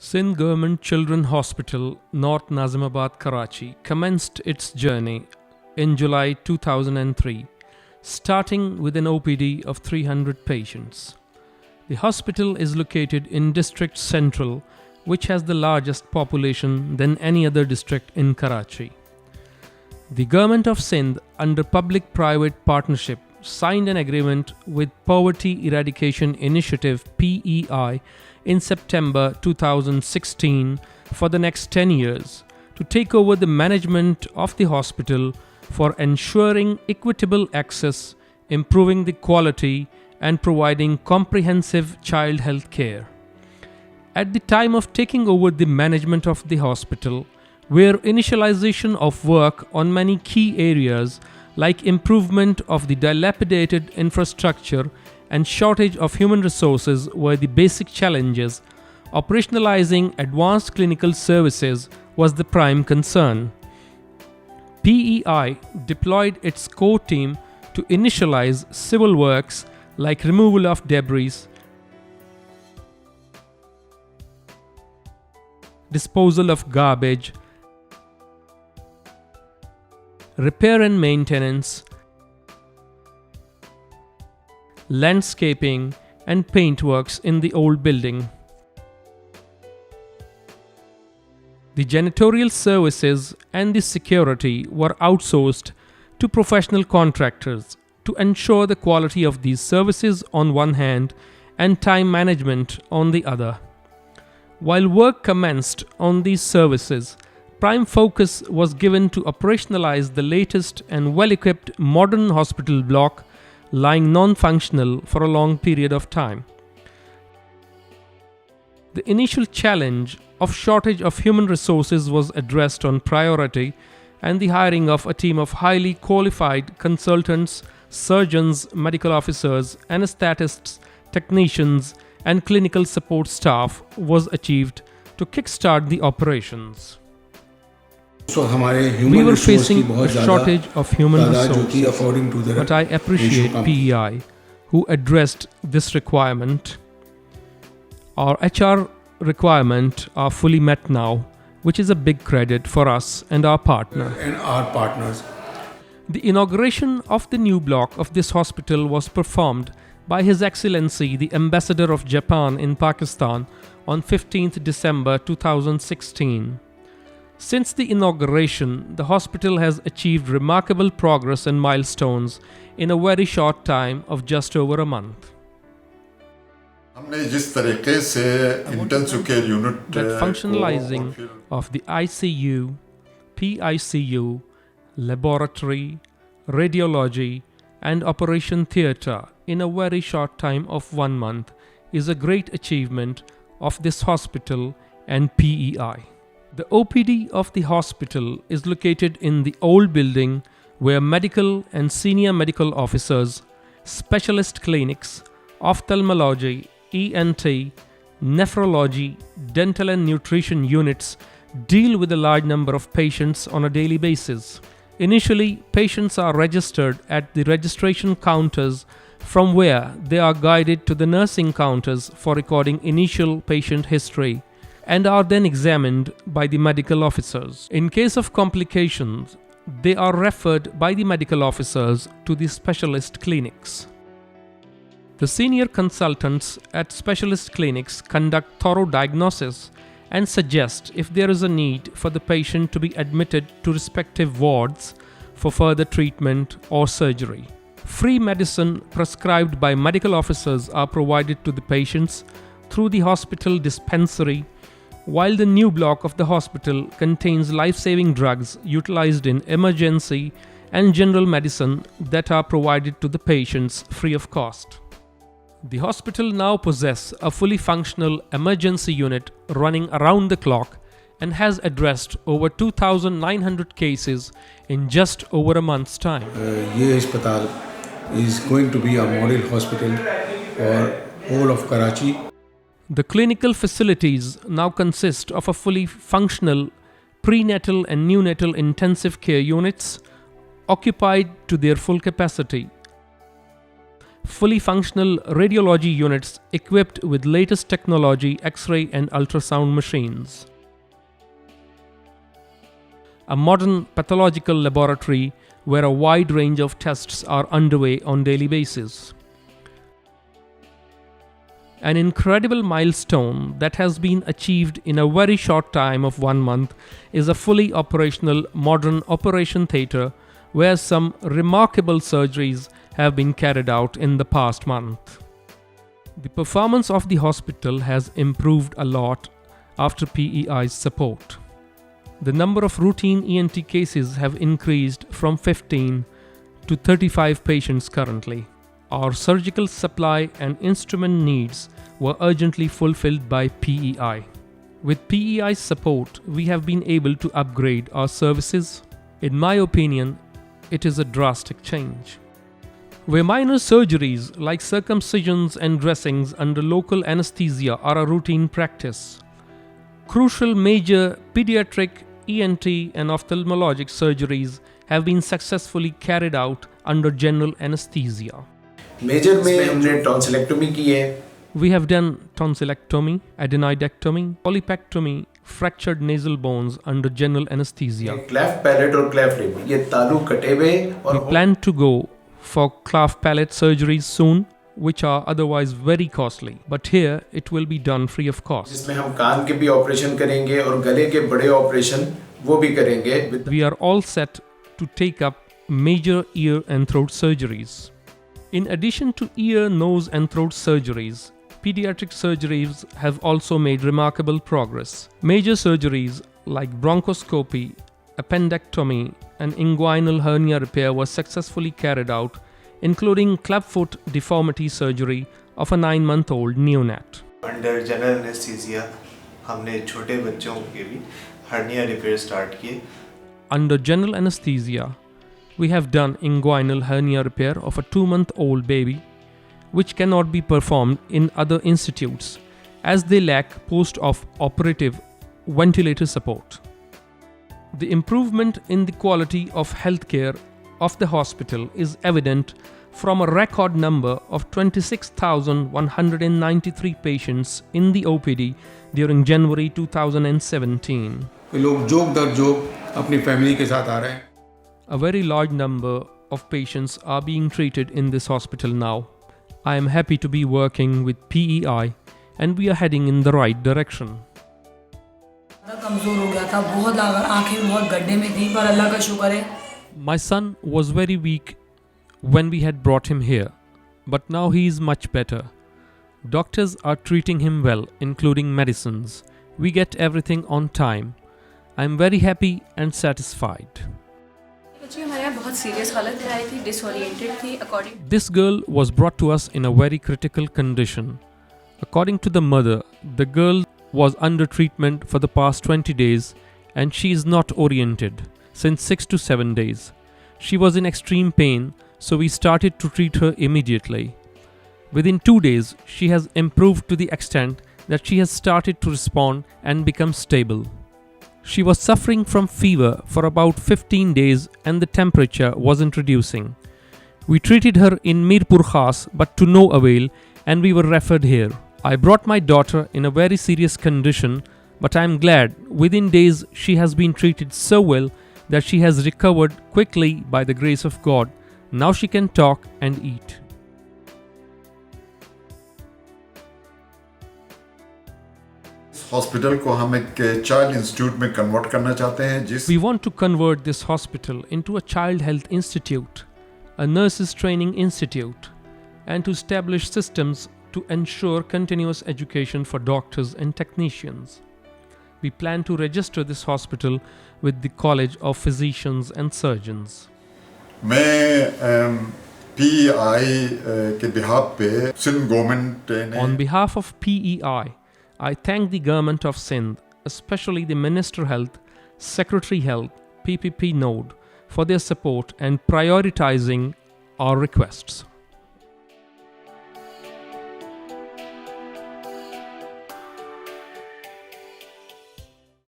Sindh Government Children's Hospital, North Nazimabad, Karachi, commenced its journey in July 2003, starting with an OPD of 300 patients. The hospital is located in District Central, which has the largest population than any other district in Karachi. The Government of Sindh, under public-private partnership, signed an agreement with Poverty Eradication Initiative (PEI) in September 2016 for the next 10 years to take over the management of the hospital for ensuring equitable access, improving the quality, and providing comprehensive child health care. At the time of taking over the management of the hospital, where initialization of work on many key areas like improvement of the dilapidated infrastructure and shortage of human resources were the basic challenges, operationalizing advanced clinical services was the prime concern. PEI deployed its core team to initialize civil works like removal of debris, disposal of garbage, repair and maintenance, landscaping and paintworks in the old building. The janitorial services and the security were outsourced to professional contractors to ensure the quality of these services on one hand and time management on the other. While work commenced on these services, prime focus was given to operationalize the latest and well-equipped modern hospital block lying non-functional for a long period of time. The initial challenge of shortage of human resources was addressed on priority, and the hiring of a team of highly qualified consultants, surgeons, medical officers, anesthetists, technicians, and clinical support staff was achieved to kickstart the operations. We were facing a shortage of human resources, but I appreciate PEI who addressed this requirement. Our HR requirements are fully met now, which is a big credit for us and our partners. The inauguration of the new block of this hospital was performed by His Excellency the Ambassador of Japan in Pakistan on 15th December 2016. Since the inauguration, the hospital has achieved remarkable progress and milestones in a very short time of just over a month. That functionalizing of the ICU, PICU, laboratory, radiology, and operation theatre in a very short time of 1 month is a great achievement of this hospital and PEI. The OPD of the hospital is located in the old building where medical and senior medical officers, specialist clinics, ophthalmology, ENT, nephrology, dental and nutrition units deal with a large number of patients on a daily basis. Initially, patients are registered at the registration counters, from where they are guided to the nursing counters for recording initial patient history and are then examined by the medical officers. In case of complications, they are referred by the medical officers to the specialist clinics. The senior consultants at specialist clinics conduct thorough diagnosis and suggest if there is a need for the patient to be admitted to respective wards for further treatment or surgery. Free medicine prescribed by medical officers are provided to the patients through the hospital dispensary, while the new block of the hospital contains life-saving drugs utilized in emergency and general medicine that are provided to the patients free of cost. The hospital now possesses a fully functional emergency unit running around the clock and has addressed over 2,900 cases in just over a month's time. This hospital is going to be a model hospital for whole of Karachi. The clinical facilities now consist of a fully functional prenatal and neonatal intensive care units occupied to their full capacity. fully functional radiology units equipped with latest technology, X-ray and ultrasound machines. A modern pathological laboratory where a wide range of tests are underway on daily basis. An incredible milestone that has been achieved in a very short time of 1 month is a fully operational modern operation theatre where some remarkable surgeries have been carried out in the past month. The performance of the hospital has improved a lot after PEI's support. The number of routine ENT cases have increased from 15 to 35 patients currently. Our surgical supply and instrument needs were urgently fulfilled by PEI. With PEI's support, we have been able to upgrade our services. In my opinion, it is a drastic change. Where minor surgeries like circumcisions and dressings under local anesthesia are a routine practice, crucial major pediatric, ENT and ophthalmologic surgeries have been successfully carried out under general anesthesia. Major में हमने टॉन्सिलेक्टोमी की है. We have done tonsillectomy, adenidectomy, polypectomy, fractured nasal bones under general anesthesia. Cleft palate और cleft lip ये तालु कटे हुए और We plan to go for cleft palate surgeries soon, which are otherwise very costly. But here it will be done free of cost. जिसमें हम कान के भी ऑपरेशन करेंगे और गले के बड़े ऑपरेशन वो भी करेंगे. We are all set to take up major ear and throat surgeries. In addition to ear, nose and throat surgeries, pediatric surgeries have also made remarkable progress. Major surgeries like bronchoscopy, appendectomy and inguinal hernia repair were successfully carried out, including clubfoot deformity surgery of a 9-month-old neonat. Under general anesthesia, हमने छोटे बच्चों के भी hernia repair start किए. Under general anesthesia, we have done inguinal hernia repair of a 2-month-old baby, which cannot be performed in other institutes as they lack post-operative ventilator support. The improvement in the quality of healthcare of the hospital is evident from a record number of 26,193 patients in the OPD during January 2017. लोग joke दर joke अपनी family के साथ आ रहे हैं. A very large number of patients are being treated in this hospital now. I am happy to be working with PEI and we are heading in the right direction. My son was very weak when we had brought him here, but now he is much better. Doctors are treating him well, including medicines. We get everything on time. I am very happy and satisfied. This girl was brought to us in a very critical condition. According to the mother, the girl was under treatment for the past 20 days and she is not oriented since 6 to 7 days. She was in extreme pain, so we started to treat her immediately. Within 2 days, she has improved to the extent that she has started to respond and become stable. She was suffering from fever for about 15 days and the temperature wasn't reducing. We treated her in Mirpur Khas but to no avail and we were referred here. I brought my daughter in a very serious condition, but I am glad within days she has been treated so well that she has recovered quickly by the grace of God. Now she can talk and eat. Hospital को हम एक child institute में convert करना चाहते हैं जिस We want to convert this hospital into a child health institute, a nurses training institute, and to establish systems to ensure continuous education for doctors and technicians. We plan to register this hospital with the College of Physicians and Surgeons. मैं PEI के behalf पे Sindh government ने On behalf of PEI, I thank the government of Sindh, especially the Minister Health, Secretary Health, PPP Node, for their support and prioritizing our requests.